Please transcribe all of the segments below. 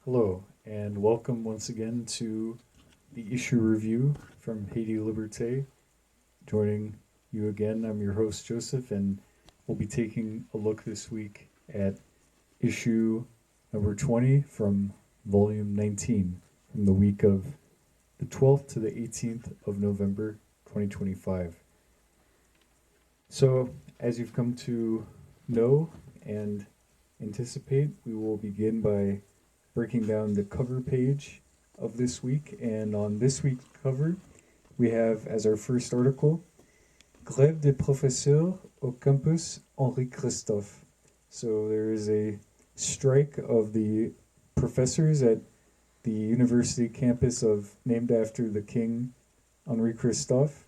Hello, and welcome once again to the issue review from Haiti Liberté. Joining you again, I'm your host Joseph, and we'll be taking a look this week at issue number 20 from volume 19 from the week of the 12th to the 18th of November 2025. So, as you've come to know and anticipate, we will begin by breaking down the cover page of this week. And on this week's cover, we have as our first article, Grève des professeurs au campus Henri Christophe. So there is a strike of the professors at the university campus of named after the king Henri Christophe,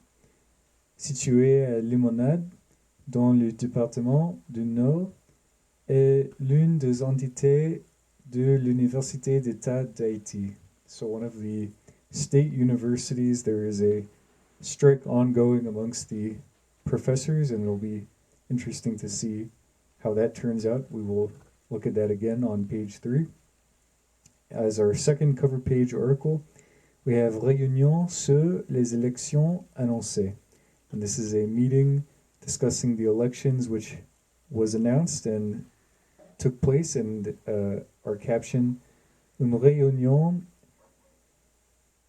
situé à Limonade, dans le département du Nord, est l'une des entités de l'Université d'État d'Haïti. So one of the state universities, there is a strike ongoing amongst the professors, and it'll be interesting to see how that turns out. We will look at that again on page 3. As our second cover page article, we have Réunion sur les élections annoncées. And this is a meeting discussing the elections which was announced and took place, and our caption, une réunion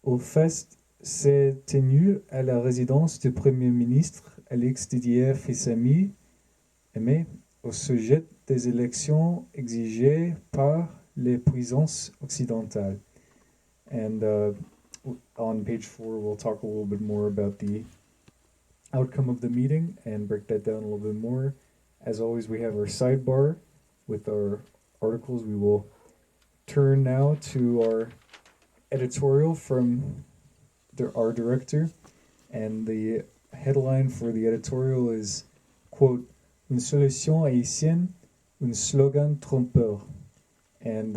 au FAST s'est tenue à la résidence du Premier ministre Alex Didier Fils-Ami, Aimé, au sujet des élections exigées par les puissances occidentales. And on page 4, we'll talk a little bit more about the outcome of the meeting and break that down a little bit more. As always, we have our sidebar with our articles. We will turn now to our editorial from our director, and the headline for the editorial is, quote, Une solution haïtienne, un slogan trompeur. And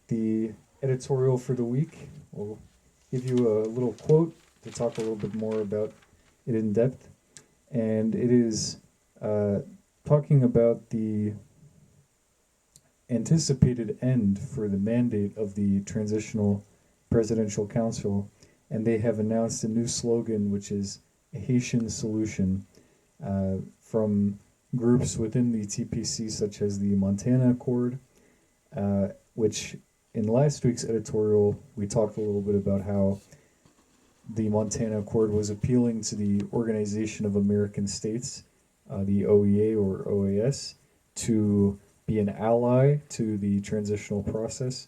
the editorial for the week will give you a little quote to talk a little bit more about it in depth. And it is talking about the anticipated end for the mandate of the Transitional Presidential Council, and they have announced a new slogan, which is a Haitian solution, from groups within the TPC, such as the Montana Accord, which in last week's editorial, we talked a little bit about how the Montana Accord was appealing to the Organization of American States, the OEA or OAS, to be an ally to the transitional process,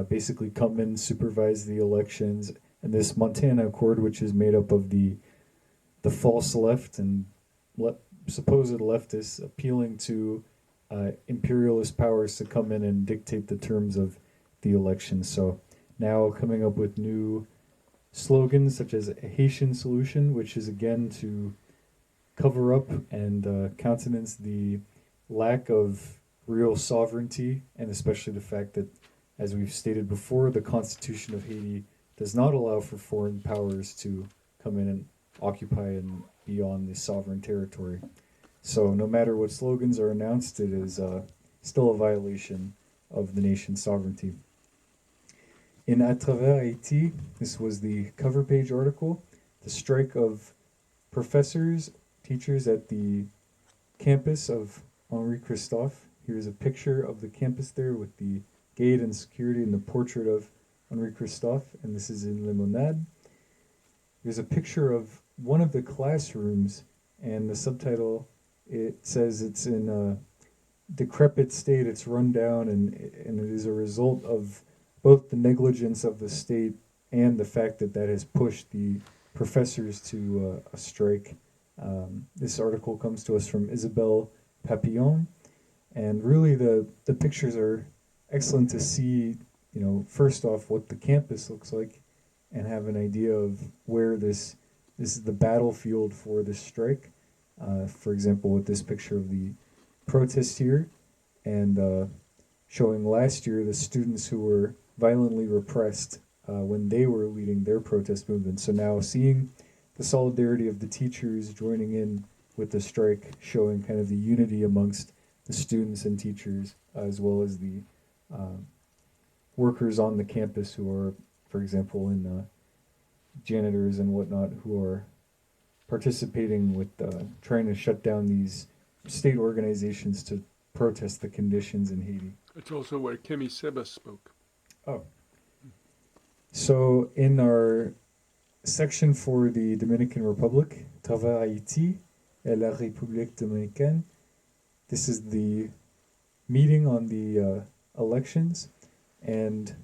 basically come in, supervise the elections. And this Montana Accord, which is made up of the false left and supposed leftists appealing to imperialist powers to come in and dictate the terms of the election. So now coming up with new slogans such as a Haitian solution, which is again to cover up and countenance the lack of real sovereignty, and especially the fact that, as we've stated before, the Constitution of Haiti does not allow for foreign powers to come in and occupy and be on the sovereign territory. So no matter what slogans are announced, it is still a violation of the nation's sovereignty. In À travers Haïti, this was the cover page article, the strike of professors, teachers at the campus of Henri Christophe. Here's a picture of the campus there with the gate and security and the portrait of Henri Christophe, and this is in Limonade. There's a picture of one of the classrooms, and the subtitle, it says it's in a decrepit state, it's run down, and it is a result of both the negligence of the state and the fact that has pushed the professors to a strike. This article comes to us from Isabelle Papillon, and really the pictures are excellent to see, first off what the campus looks like and have an idea of where this is the battlefield for this strike. For example, with this picture of the protest here, and showing last year the students who were violently repressed when they were leading their protest movement. So now seeing the solidarity of the teachers joining in with the strike, showing kind of the unity amongst the students and teachers, as well as the workers on the campus who are, for example, in janitors and whatnot, who are participating with trying to shut down these state organizations to protest the conditions in Haiti. It's also where Kemi Seba spoke. Oh. So in our section for the Dominican Republic, Travers Haïti et la République Dominicaine, this is the meeting on the elections, and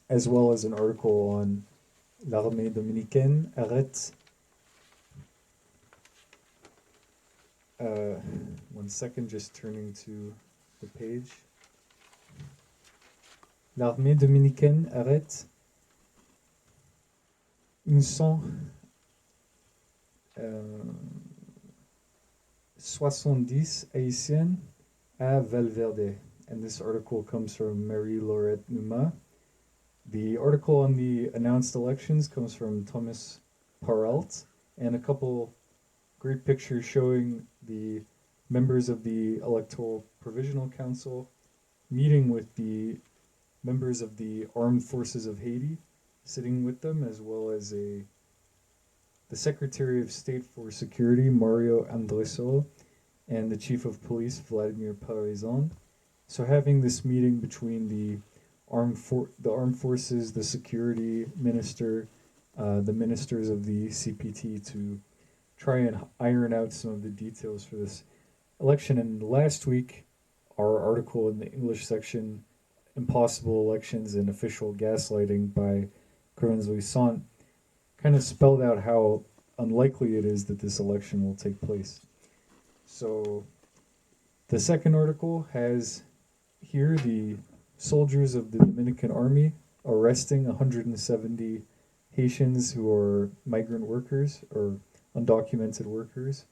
as well as an article on l'armée dominicaine arrête. One second, just turning to the page. L'armée dominicaine arrête 170 Haïtiens à Valverde. And this article comes from Marie-Laurette Numa. The article on the announced elections comes from Thomas Paralt, and a couple great pictures showing the members of the Electoral Provisional Council meeting with the members of the Armed Forces of Haiti, sitting with them, as well as the Secretary of State for Security, Mario Andresol, and the Chief of Police, Vladimir Parizon. So having this meeting between the armed forces, the security minister, the ministers of the CPT, to try and iron out some of the details for this election. And last week, our article in the English section, Impossible Elections and Official Gaslighting by Corinne Zuissant, kind of spelled out how unlikely it is that this election will take place. So the second article has here the soldiers of the Dominican Army arresting 170 Haitians who are migrant workers or undocumented workers,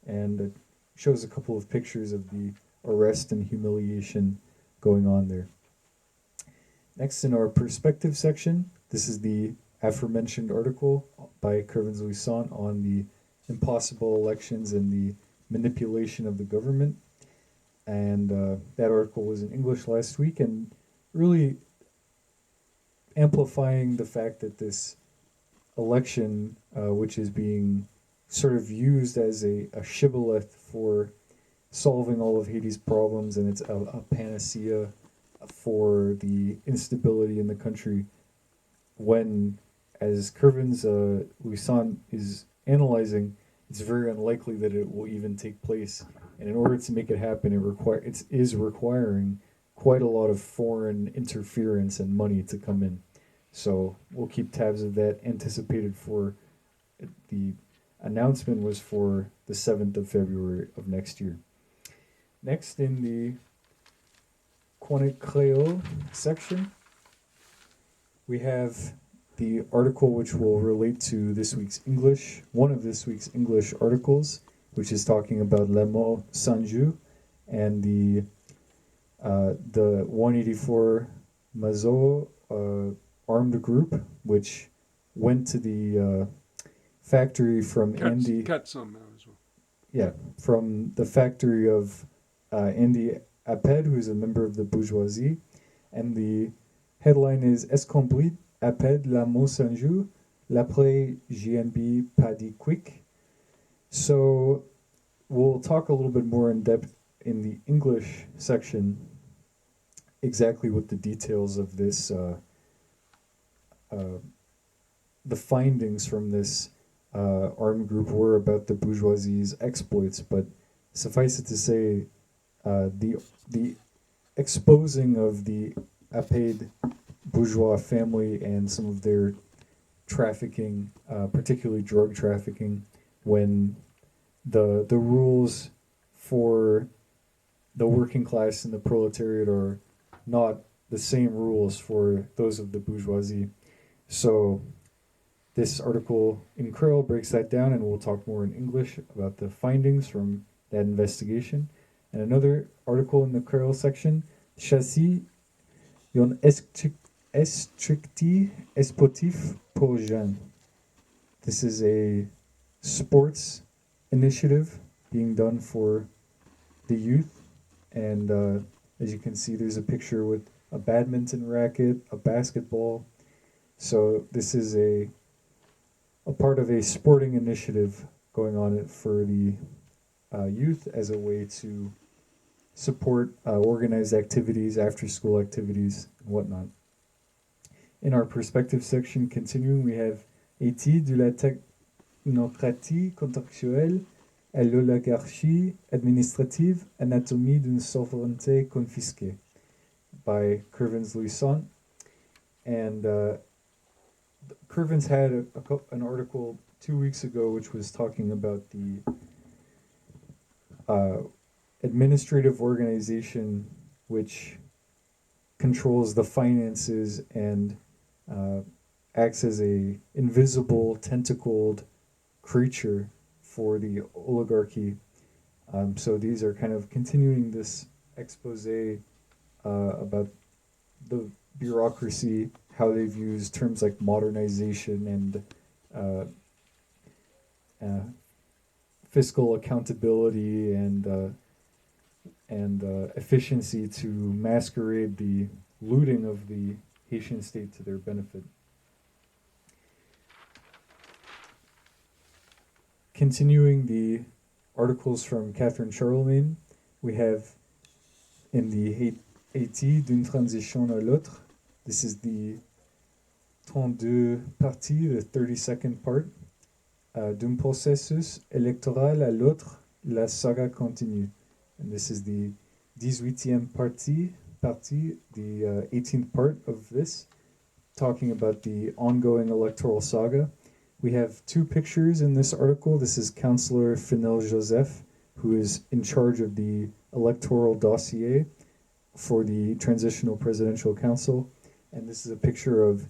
and it shows a couple of pictures of the arrest and humiliation going on there. Next, in our perspective section, this is the aforementioned article by Kervin Zuissant on the impossible elections and the manipulation of the government. And that article was in English last week, and really amplifying the fact that this election, which is being sort of used as a shibboleth for solving all of Haiti's problems, and it's a panacea for the instability in the country, when, as Kervin's Louison is analyzing, it's very unlikely that it will even take place. And in order to make it happen, it is requiring quite a lot of foreign interference and money to come in. So we'll keep tabs of that. Anticipated for the announcement was for the 7th of February of next year. Next, in the Chronique Creole section, we have the article which will relate to this week's English, one of this week's English articles, which is talking about Le Mot Sanju and the 184 Mazo armed group, which went to the factory from Andy. Katsum as well. Yeah, from the factory of Andy Apped, who's a member of the bourgeoisie, and the headline is Est compris Apped la Mot Sanju, l'après JNB Paddy Quick. So we'll talk a little bit more in depth in the English section exactly what the details of this, the findings from this armed group were about the bourgeoisie's exploits. But suffice it to say, the exposing of the Apped bourgeois family and some of their trafficking, particularly drug trafficking, when the rules for the working class and the proletariat are not the same rules for those of the bourgeoisie. So this article in Creole breaks that down, and we'll talk more in English about the findings from that investigation. And another article in the Creole section, Chassis yon estricti esportif pour jeunes. This is a sports initiative being done for the youth, and as you can see, there's a picture with a badminton racket, a basketball. So this is a part of a sporting initiative going on for the youth as a way to support organized activities, after school activities, and whatnot. In our perspective section, continuing, we have Haiti de la technocratie contractuelle à l'oligarchie administrative, anatomie d'une souveraineté confisquée by Curvins Luisant. And Curvins had an article 2 weeks ago which was talking about the administrative organization which controls the finances and acts as a invisible tentacled creature for the oligarchy. So these are kind of continuing this expose about the bureaucracy, how they've used terms like modernization and fiscal accountability and efficiency to masquerade the looting of the Haitian state to their benefit. Continuing the articles from Catherine Charlemagne, we have in the Haiti d'une transition à l'autre. This is the 32 partie, the 32nd part. D'un processus électoral à l'autre, la saga continue. And this is the 18e partie, the 18th part of this, talking about the ongoing electoral saga. We have two pictures in this article. This is Councillor Finel Joseph, who is in charge of the electoral dossier for the Transitional Presidential Council. And this is a picture of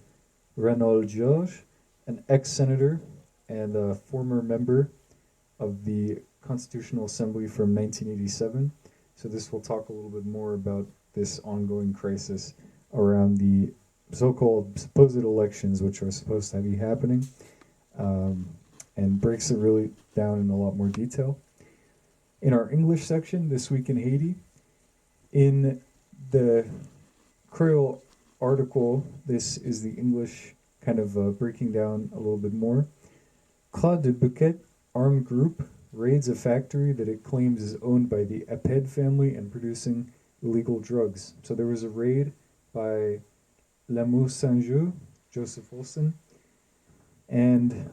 Renaud Georges, an ex-senator and a former member of the Constitutional Assembly from 1987. So this will talk a little bit more about this ongoing crisis around the so-called supposed elections, which are supposed to be happening, and breaks it really down in a lot more detail. In our English section, This Week in Haiti, in the Creole article, this is the English kind of breaking down a little bit more. Claude de Bouquet armed group raids a factory that it claims is owned by the Aped family and producing illegal drugs. So there was a raid by Lamour Saint-Just, Joseph Wilson, and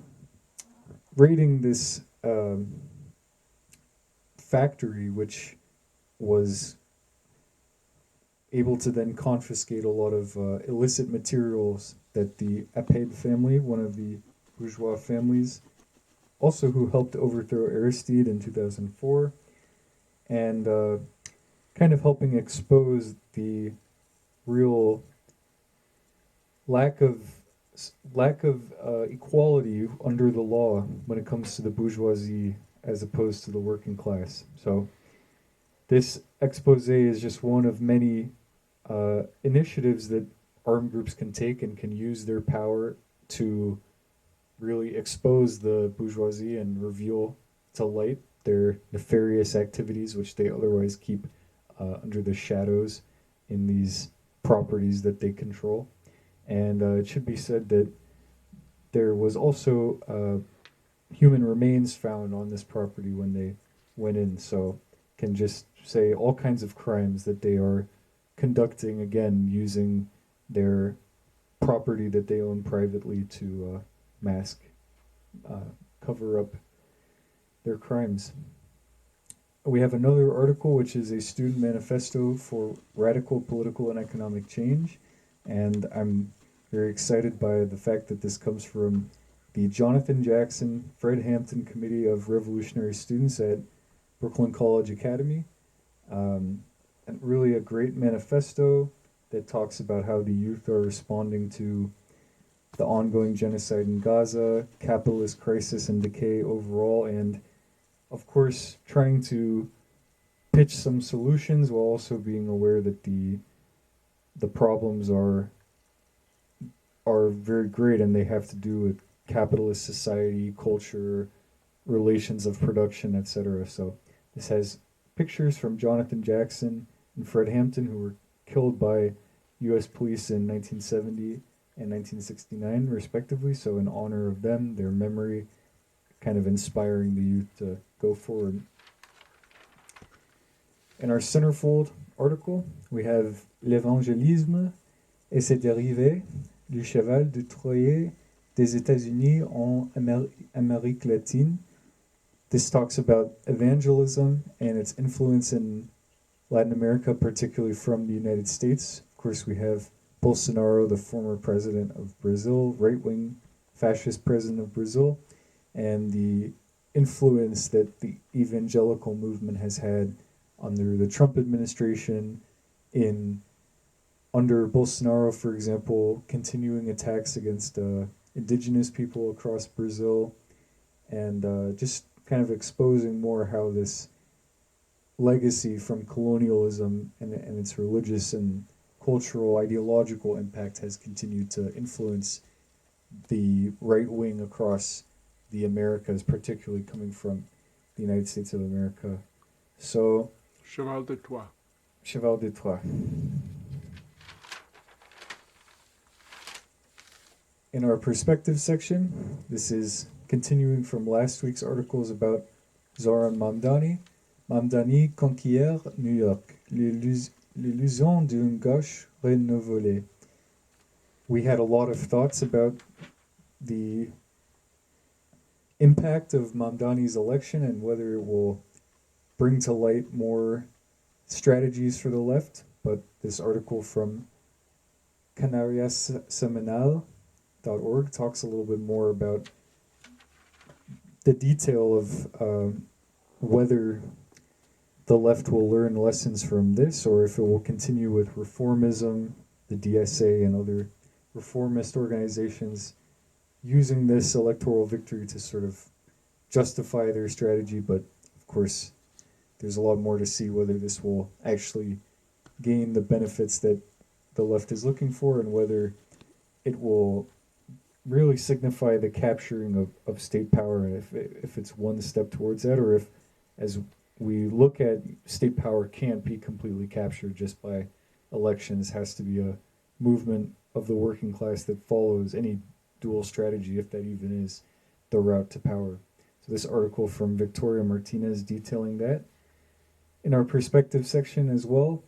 raiding this factory, which was able to then confiscate a lot of illicit materials that the Aped family, one of the bourgeois families, also who helped overthrow Aristide in 2004, and kind of helping expose the real lack of equality under the law when it comes to the bourgeoisie as opposed to the working class. So this expose is just one of many initiatives that armed groups can take and can use their power to really expose the bourgeoisie and reveal to light their nefarious activities, which they otherwise keep under the shadows in these properties that they control. And it should be said that there was also human remains found on this property when they went in, so can just say all kinds of crimes that they are conducting, again, using their property that they own privately to mask, cover up their crimes. We have another article, which is a student manifesto for radical political and economic change, and I'm very excited by the fact that this comes from the Jonathan Jackson Fred Hampton Committee of Revolutionary Students at Brooklyn College Academy. And really a great manifesto that talks about how the youth are responding to the ongoing genocide in Gaza, capitalist crisis and decay overall, and of course trying to pitch some solutions while also being aware that the problems are very great and they have to do with capitalist society, culture, relations of production, etc. So this has pictures from Jonathan Jackson and Fred Hampton, who were killed by U.S. police in 1970 and 1969, respectively. So, in honor of them, their memory, kind of inspiring the youth to go forward. In our centerfold article, we have L'évangélisme et ses dérivés, du cheval de Troie des États-Unis en Amérique latine. This talks about evangelism and its influence in Latin America, particularly from the United States. Of course, we have Bolsonaro, the former president of Brazil, right-wing fascist president of Brazil, and the influence that the evangelical movement has had under the Trump administration under Bolsonaro, for example, continuing attacks against indigenous people across Brazil, and just kind of exposing more how this legacy from colonialism and its religious and cultural, ideological impact has continued to influence the right wing across the Americas, particularly coming from the United States of America. So, Cheval de Troie. Cheval de Troie. In our perspective section, this is continuing from last week's articles about Zoran Mamdani. Mamdani conquiert New York. L'illusion d'une gauche renouvelée. We had a lot of thoughts about the impact of Mamdani's election and whether it will bring to light more strategies for the left, but this article from canariaseminal.org talks a little bit more about the detail of whether the left will learn lessons from this or if it will continue with reformism, the DSA, and other reformist organizations using this electoral victory to sort of justify their strategy. But of course, there's a lot more to see whether this will actually gain the benefits that the left is looking for and whether it will really signify the capturing of state power, and if it's one step towards that, or if, as we look at, state power can't be completely captured just by elections, has to be a movement of the working class that follows any dual strategy, if that even is the route to power. So this article from Victoria Martinez detailing that. In our perspective section as well,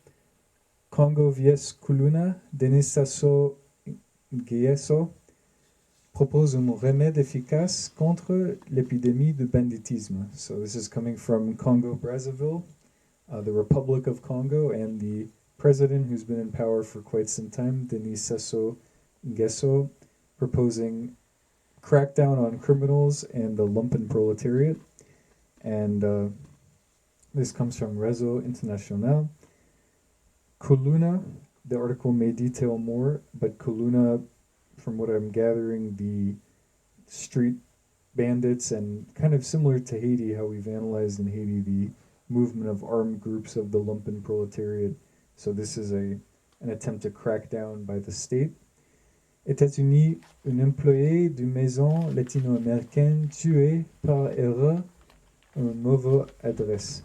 Congo Vies Kuluna, Denis Sasso Nguyesso, propose un remède efficace contre l'épidémie de banditisme. So this is coming from Congo-Brazzaville, the Republic of Congo, and the president who's been in power for quite some time, Denis Sassou Nguesso, proposing crackdown on criminals and the lumpen proletariat. And this comes from Réseau International. Kuluna, the article may detail more, but Kuluna, from what I'm gathering, the street bandits, and kind of similar to Haiti, how we've analyzed in Haiti the movement of armed groups of the lumpen proletariat. So this is an attempt to crack down by the state. États-Unis, un employé d'une maison latino-américaine tué par erreur une mauvaise adresse.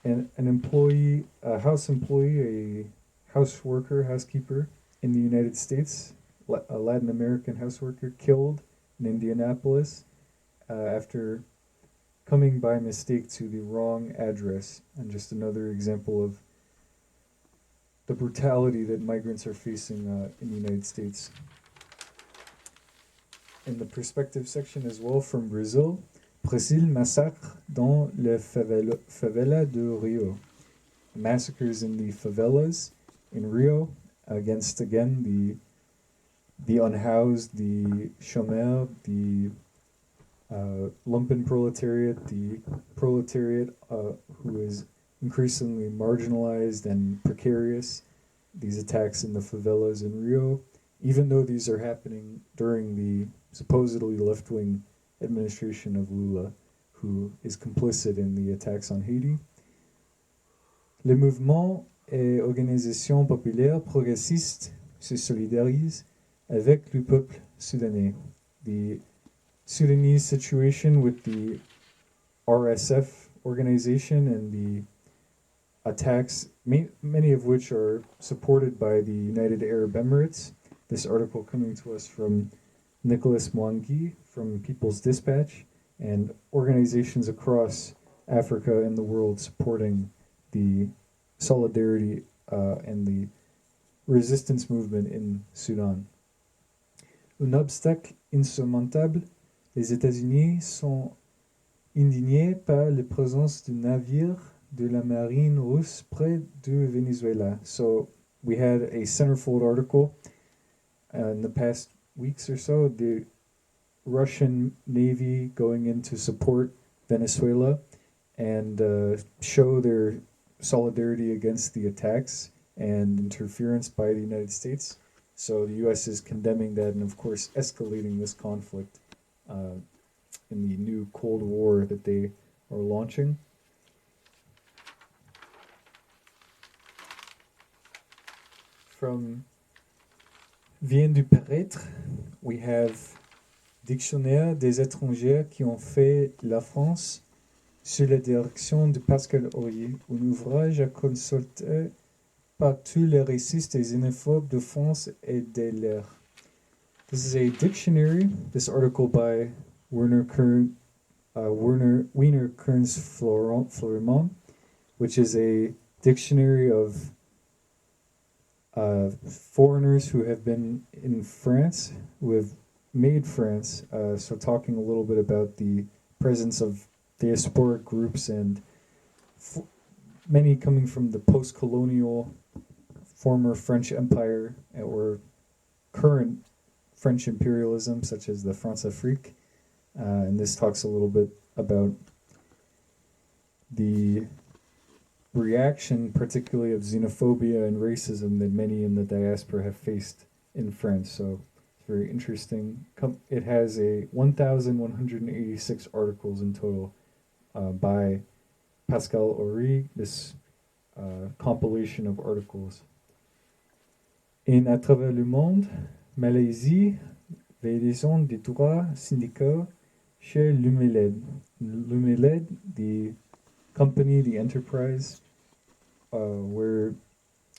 An employee, a house employee, a housekeeper in the United States, a Latin American houseworker, killed in Indianapolis after coming by mistake to the wrong address. And just another example of the brutality that migrants are facing in the United States. In the perspective section as well from Brazil, Brésil massacre dans les favelas de Rio. Massacres in the favelas in Rio against, again, the unhoused, the chômeurs, the lumpen proletariat, the proletariat who is increasingly marginalized and precarious. These attacks in the favelas in Rio, even though these are happening during the supposedly left-wing administration of Lula, who is complicit in the attacks on Haiti. Les mouvements et organisations populaires progressistes se solidarisent avec le peuple soudanais. The Sudanese situation with the RSF organization and the attacks, many of which are supported by the United Arab Emirates. This article coming to us from Nicholas Mwangi from People's Dispatch, and organizations across Africa and the world supporting the solidarity and the resistance movement in Sudan. Un obstacle insurmontable, les États-Unis sont indignés par la présence de navires de la marine russe près du Venezuela. So we had a centerfold article in the past weeks or so, the Russian Navy going in to support Venezuela and show their solidarity against the attacks and interference by the United States. So the U.S. is condemning that and, of course, escalating this conflict in the new Cold War that they are launching. From Vient du paraître, we have Dictionnaire des étrangers qui ont fait la France sous la direction de Pascal Aurier, un ouvrage à consulter par tous les récits des xénophobes de France et de l'air. This is a dictionary, this article by Wiener Kearns Florimond, which is a dictionary of foreigners who have been in France, who have made France, so talking a little bit about the presence of diaspora groups and many coming from the post-colonial former French Empire or current French imperialism, such as the France-Afrique. And this talks a little bit about the reaction, particularly of xenophobia and racism that many in the diaspora have faced in France. So it's very interesting. It has 1,186 articles in total by Pascal Horry, this compilation of articles. Et à travers le monde, Malaisie, violation des droits syndicaux chez Lumeled. Lumeled, the company, the enterprise, where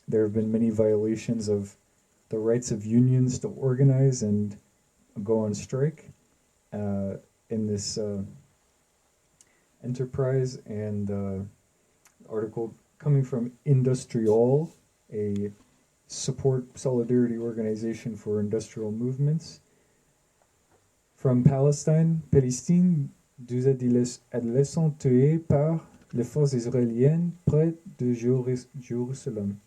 there have been many violations of the rights of unions to organize and go on strike in this enterprise, and article coming from Industrial, a support solidarity organization for industrial movements. From Palestine, 12 adolescents tués par les forces israéliennes près de Jérusalem.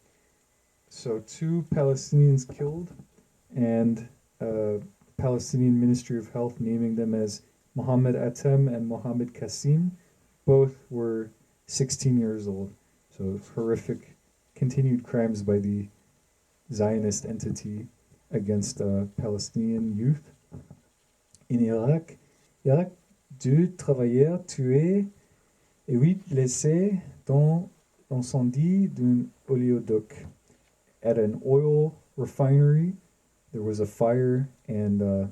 So 2 Palestinians killed, and Palestinian Ministry of Health naming them as Mohammed Atem and Mohammed Qasim. Both were 16 years old. So horrific continued crimes by the Zionist entity against Palestinian youth. In Iraq, 2 travailleurs tués et 8 blessés dans l'incendie d'un oléoduc. At an oil refinery, there was a fire, and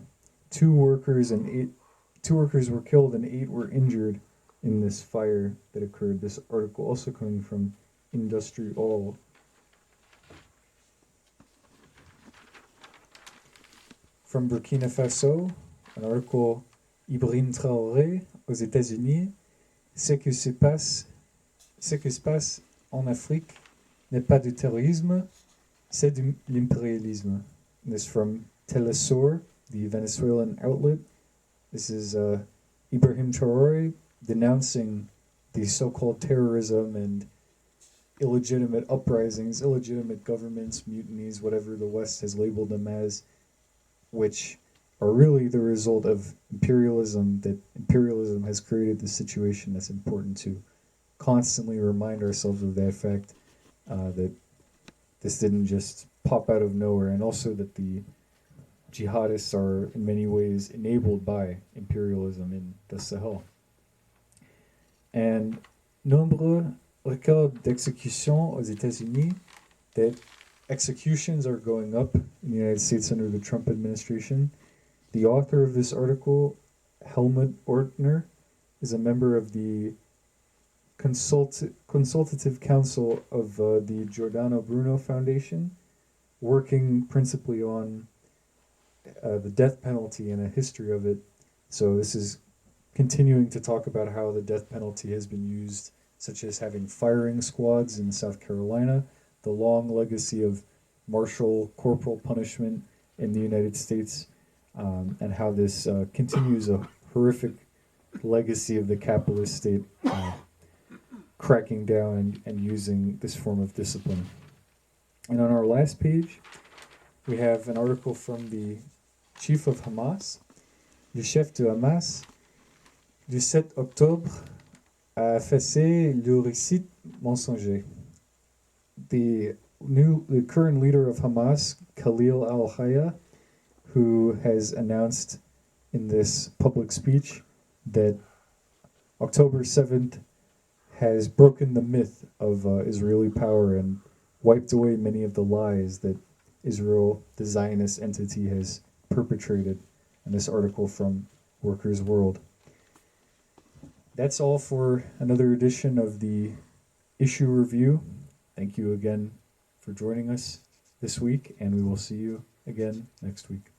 2 workers were killed and 8 were injured in this fire that occurred. This article also coming from Industrial. From Burkina Faso, an article, Ibrahim Traoré aux États-Unis, ce qui se passe en Afrique n'est pas du terrorisme, c'est de l'impérialisme. This from Telesur, the Venezuelan outlet. This is Ibrahim Traoré denouncing the so-called terrorism and illegitimate uprisings, illegitimate governments, mutinies, whatever the West has labeled them as, which are really the result of imperialism, that imperialism has created this situation. That's important to constantly remind ourselves of that fact, that this didn't just pop out of nowhere, and also that the jihadists are in many ways enabled by imperialism in the Sahel. And nombreux records d'exécution aux États-Unis, that executions are going up in the United States under the Trump administration. The author of this article, Helmut Ortner, is a member of the consultative council of the Giordano Bruno Foundation, working principally on the death penalty and a history of it. So this is continuing to talk about how the death penalty has been used, such as having firing squads in South Carolina, the long legacy of martial corporal punishment in the United States, and how this continues a horrific legacy of the capitalist state cracking down and using this form of discipline. And on our last page, we have an article from the chief of Hamas. Le chef de Hamas, du 7 octobre, a effacé le récit mensonger. The current leader of Hamas, Khalil al-Hayya, who has announced in this public speech that October 7th has broken the myth of Israeli power and wiped away many of the lies that Israel, the Zionist entity, has perpetrated. In this article from Workers' World. That's all for another edition of the issue review. Thank you again for joining us this week, and we will see you again next week.